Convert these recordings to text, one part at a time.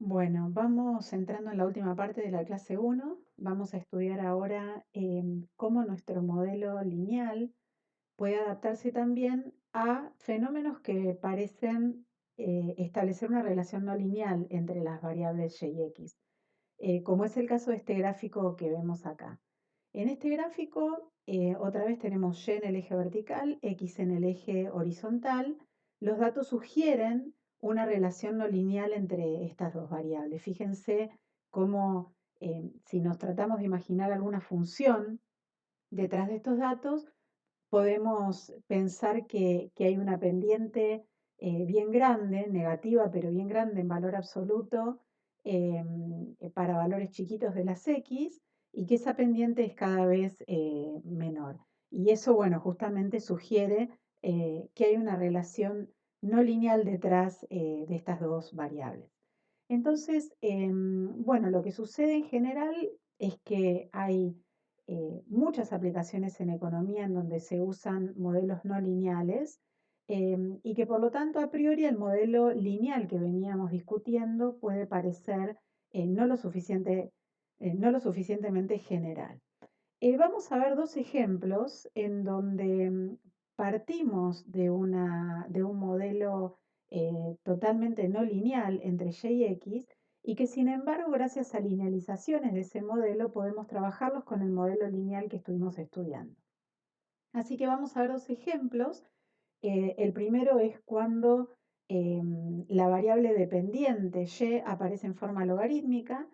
Bueno, vamos entrando en la última parte de la clase uno. Vamos a estudiar ahora cómo nuestro modelo lineal puede adaptarse también a fenómenos que parecen establecer una relación no lineal entre las variables y y x, como es el caso de este gráfico que vemos acá. En este gráfico, otra vez tenemos y en el eje vertical, x en el eje horizontal. Los datos sugieren una relación no lineal entre estas dos variables. Fíjense cómo, si nos tratamos de imaginar alguna función detrás de estos datos, podemos pensar que hay una pendiente bien grande, negativa, pero bien grande en valor absoluto, para valores chiquitos de las X, y que esa pendiente es cada vez menor. Y eso, bueno, justamente sugiere que hay una relación no lineal detrás de estas dos variables. Entonces, bueno, lo que sucede en general es que hay muchas aplicaciones en economía en donde se usan modelos no lineales, y que por lo tanto a priori el modelo lineal que veníamos discutiendo puede parecer no lo suficientemente general. Vamos a ver dos ejemplos en donde partimos de un modelo totalmente no lineal entre y y x, y que sin embargo, gracias a linealizaciones de ese modelo, podemos trabajarlos con el modelo lineal que estuvimos estudiando. Así que vamos a ver dos ejemplos. El primero es cuando la variable dependiente y aparece en forma logarítmica,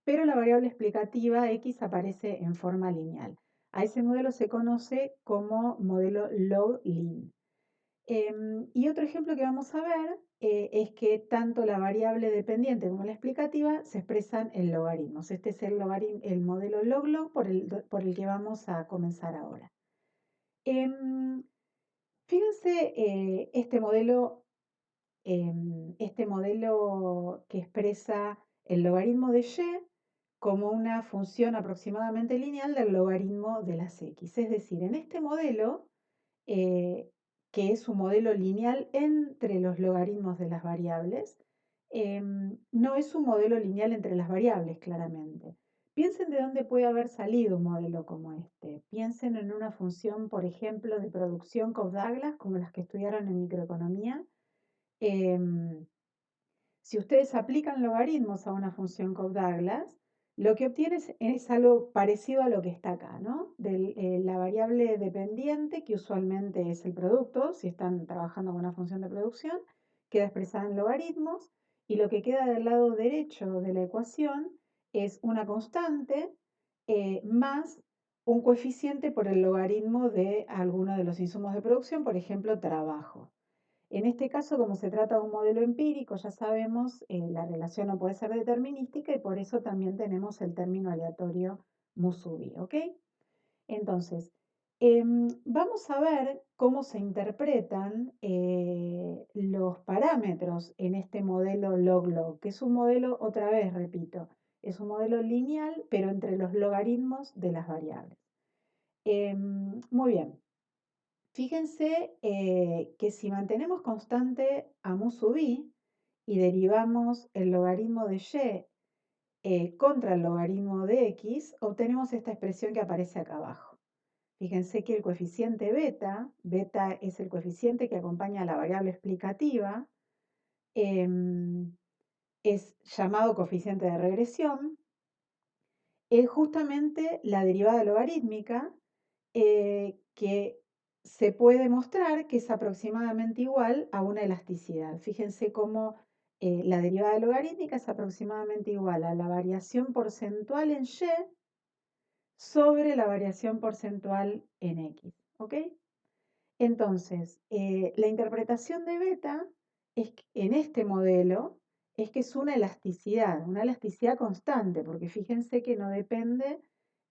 pero la variable explicativa x aparece en forma lineal. A ese modelo se conoce como modelo log-lin. Y otro ejemplo que vamos a ver es que tanto la variable dependiente como la explicativa se expresan en logaritmos. Este es el modelo log-log por el que vamos a comenzar ahora. Em, Fíjense este modelo que expresa el logaritmo de y como una función aproximadamente lineal del logaritmo de las x. Es decir, en este modelo, eh, que es un modelo lineal entre los logaritmos de las variables, no es un modelo lineal entre las variables, claramente. Piensen de dónde puede haber salido un modelo como este. Piensen en una función, por ejemplo, de producción Cobb-Douglas, como las que estudiaron en microeconomía. Em, si ustedes aplican logaritmos a una función Cobb-Douglas, lo que obtienes es algo parecido a lo que está acá, ¿no? La variable dependiente, que usualmente es el producto, si están trabajando con una función de producción, queda expresada en logaritmos, y lo que queda del lado derecho de la ecuación es una constante más un coeficiente por el logaritmo de alguno de los insumos de producción, por ejemplo, trabajo. En este caso, como se trata de un modelo empírico, ya sabemos, la relación no puede ser determinística, y por eso también tenemos el término aleatorio Musubi, ¿ok? Entonces, vamos a ver cómo se interpretan los parámetros en este modelo log-log, que es un modelo, otra vez repito, es un modelo lineal, pero entre los logaritmos de las variables. Muy bien. Fíjense que si mantenemos constante a mu sub i y derivamos el logaritmo de y contra el logaritmo de x, obtenemos esta expresión que aparece acá abajo. Fíjense que el coeficiente beta, beta es el coeficiente que acompaña a la variable explicativa, es llamado coeficiente de regresión, es justamente la derivada logarítmica que se puede mostrar que es aproximadamente igual a una elasticidad. Fíjense cómo la derivada logarítmica es aproximadamente igual a la variación porcentual en y sobre la variación porcentual en x. ¿Ok? Entonces, la interpretación de beta en este modelo es que es una elasticidad constante, porque fíjense que no depende,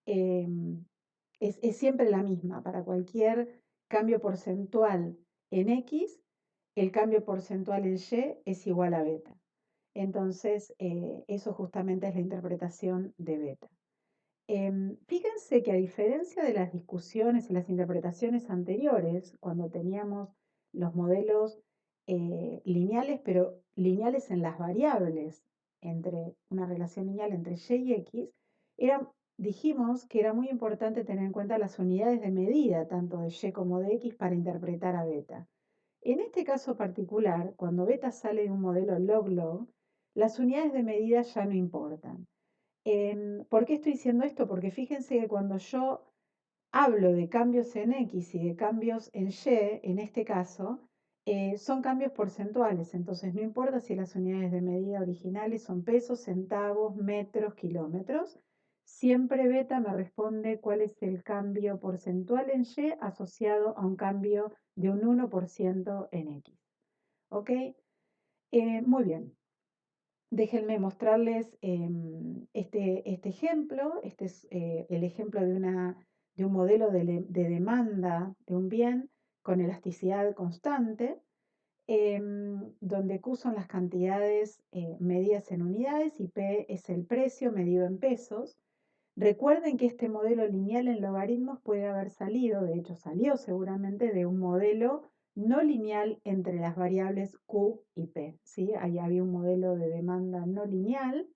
es siempre la misma. Para cualquier cambio porcentual en x, el cambio porcentual en y es igual a beta. Entonces, eso justamente es la interpretación de beta. Fíjense que a diferencia de las discusiones y las interpretaciones anteriores, cuando teníamos los modelos lineales, pero lineales en las variables, entre una relación lineal entre y y x, dijimos que era muy importante tener en cuenta las unidades de medida, tanto de y como de x, para interpretar a beta. En este caso particular, cuando beta sale de un modelo log-log, las unidades de medida ya no importan. ¿Por qué estoy diciendo esto? Porque fíjense que cuando yo hablo de cambios en X y de cambios en Y, en este caso, son cambios porcentuales, entonces no importa si las unidades de medida originales son pesos, centavos, metros, kilómetros, siempre beta me responde cuál es el cambio porcentual en Y asociado a un cambio de un 1% en X. ¿Ok? Muy bien. Déjenme mostrarles este ejemplo. Este es el ejemplo de un modelo de demanda de un bien con elasticidad constante, donde Q son las cantidades medidas en unidades y P es el precio medido en pesos. Recuerden que este modelo lineal en logaritmos puede haber salido, de hecho salió seguramente, de un modelo no lineal entre las variables Q y P. ¿Sí? Ahí había un modelo de demanda no lineal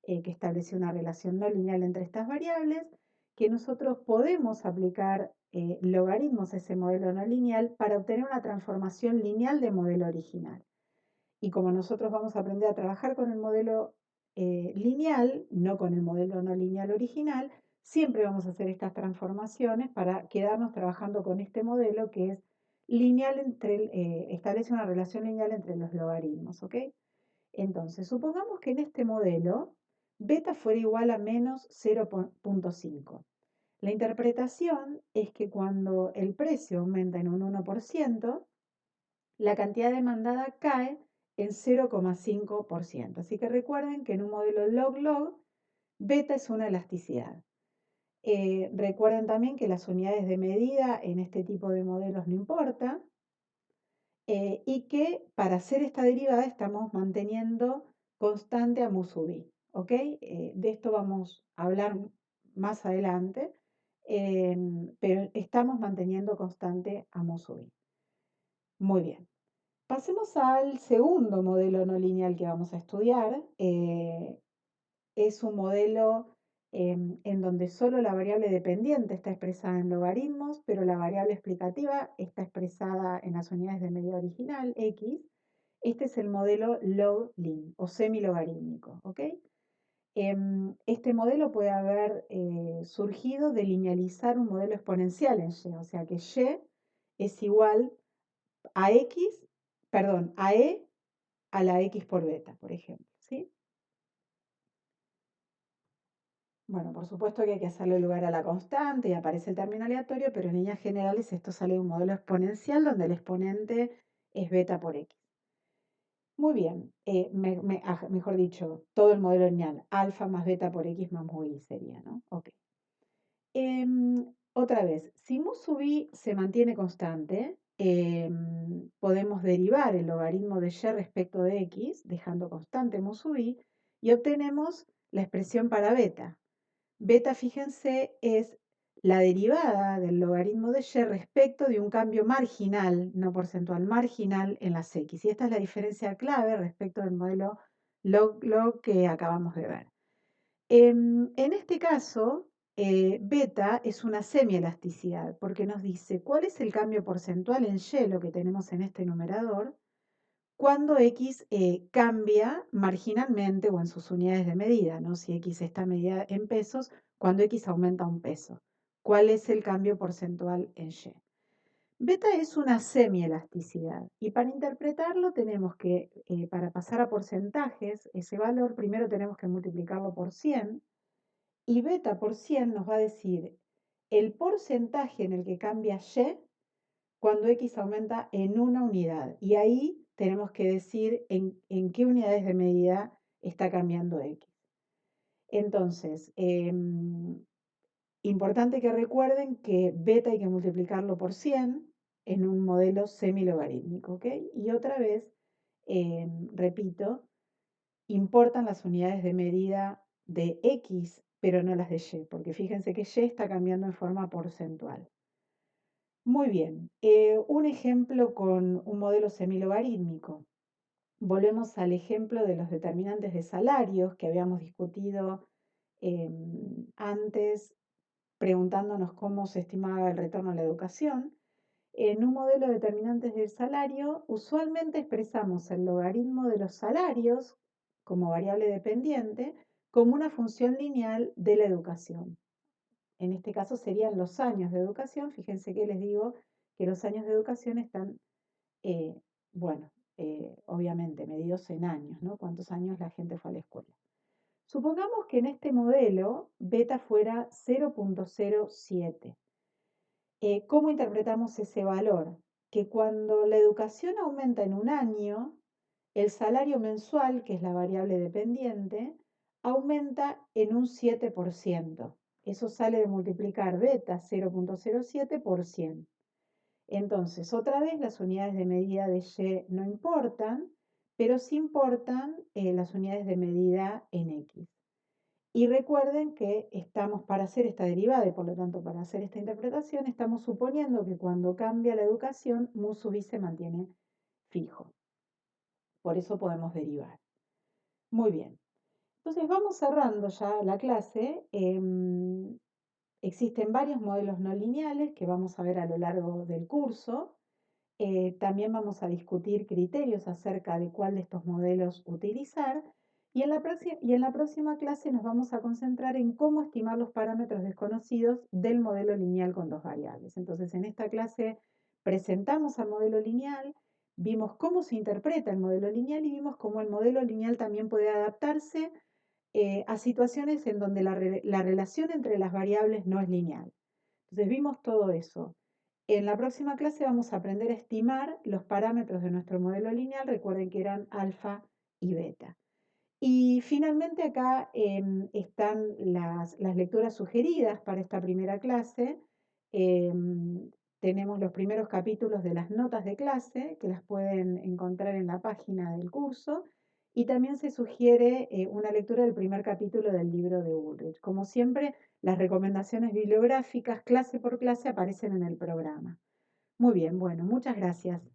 que estableció una relación no lineal entre estas variables, que nosotros podemos aplicar logaritmos a ese modelo no lineal para obtener una transformación lineal de modelo original. Y como nosotros vamos a aprender a trabajar con el modelo lineal, no con el modelo no lineal original, siempre vamos a hacer estas transformaciones para quedarnos trabajando con este modelo que es lineal establece una relación lineal entre los logaritmos, ¿ok? Entonces, supongamos que en este modelo beta fuera igual a menos 0.5. La interpretación es que cuando el precio aumenta en un 1%, la cantidad demandada cae en 0,5%. Así que recuerden que en un modelo log-log, beta es una elasticidad. Recuerden también que las unidades de medida en este tipo de modelos no importan y que para hacer esta derivada estamos manteniendo constante a mu sub i. ¿Ok? De esto vamos a hablar más adelante, pero estamos manteniendo constante a mu sub i. Muy bien. Pasemos al segundo modelo no lineal que vamos a estudiar. Es un modelo en donde solo la variable dependiente está expresada en logaritmos, pero la variable explicativa está expresada en las unidades de medida original, x. Este es el modelo log-lin o semilogarítmico. ¿Ok? Este modelo puede haber surgido de linealizar un modelo exponencial en y, o sea que y es igual a x, perdón, a e a la x por beta, por ejemplo. ¿Sí? Bueno, por supuesto que hay que hacerle lugar a la constante y aparece el término aleatorio, pero en líneas generales esto sale de un modelo exponencial donde el exponente es beta por x. Muy bien, mejor dicho, todo el modelo lineal, alfa más beta por x más mu i sería, ¿no? Ok. Otra vez, si mu sub i se mantiene constante, podemos derivar el logaritmo de y respecto de x, dejando constante mu sub i, y obtenemos la expresión para beta. Beta, fíjense, es la derivada del logaritmo de y respecto de un cambio marginal, no porcentual, marginal en las x. Y esta es la diferencia clave respecto del modelo log-log que acabamos de ver. En este caso, beta es una semielasticidad, porque nos dice cuál es el cambio porcentual en y, lo que tenemos en este numerador, cuando x cambia marginalmente o en sus unidades de medida, ¿no? Si x está medida en pesos, cuando x aumenta un peso. ¿Cuál es el cambio porcentual en y? Beta es una semielasticidad y para interpretarlo tenemos que, para pasar a porcentajes, ese valor primero tenemos que multiplicarlo por 100 y beta por 100 nos va a decir el porcentaje en el que cambia y cuando x aumenta en una unidad. Y ahí tenemos que decir en qué unidades de medida está cambiando x. Entonces, importante que recuerden que beta hay que multiplicarlo por 100 en un modelo semilogarítmico. ¿Ok? Y otra vez, repito, importan las unidades de medida de x, pero no las de y, porque fíjense que y está cambiando en forma porcentual. Muy bien, un ejemplo con un modelo semilogarítmico. volvemos al ejemplo de los determinantes de salarios que habíamos discutido antes, preguntándonos cómo se estimaba el retorno a la educación. En un modelo de determinantes del salario, usualmente expresamos el logaritmo de los salarios como variable dependiente como una función lineal de la educación. En este caso serían los años de educación. Fíjense que les digo que los años de educación están, eh, bueno, obviamente medidos en años, ¿no? ¿Cuántos años la gente fue a la escuela? Supongamos que en este modelo beta fuera 0.07. ¿Cómo interpretamos ese valor? Que cuando la educación aumenta en un año, el salario mensual, que es la variable dependiente, aumenta en un 7%. Eso sale de multiplicar beta 0.07 por 100. Entonces, otra vez las unidades de medida de Y no importan, pero sí importan las unidades de medida en X. Y recuerden que estamos para hacer esta derivada y por lo tanto para hacer esta interpretación, estamos suponiendo que cuando cambia la educación, mu sub i se mantiene fijo. Por eso podemos derivar. Muy bien. Entonces vamos cerrando ya la clase. Existen varios modelos no lineales que vamos a ver a lo largo del curso. También vamos a discutir criterios acerca de cuál de estos modelos utilizar y en la próxima clase nos vamos a concentrar en cómo estimar los parámetros desconocidos del modelo lineal con dos variables. Entonces, en esta clase presentamos al modelo lineal, vimos cómo se interpreta el modelo lineal y vimos cómo el modelo lineal también puede adaptarse a situaciones en donde la relación entre las variables no es lineal. Entonces, vimos todo eso. En la próxima clase vamos a aprender a estimar los parámetros de nuestro modelo lineal. Recuerden que eran alfa y beta. Y finalmente acá están las lecturas sugeridas para esta primera clase. Tenemos los primeros capítulos de las notas de clase que las pueden encontrar en la página del curso. Y también se sugiere una lectura del primer capítulo del libro de Ulrich. Como siempre, las recomendaciones bibliográficas clase por clase aparecen en el programa. Muy bien, bueno, muchas gracias.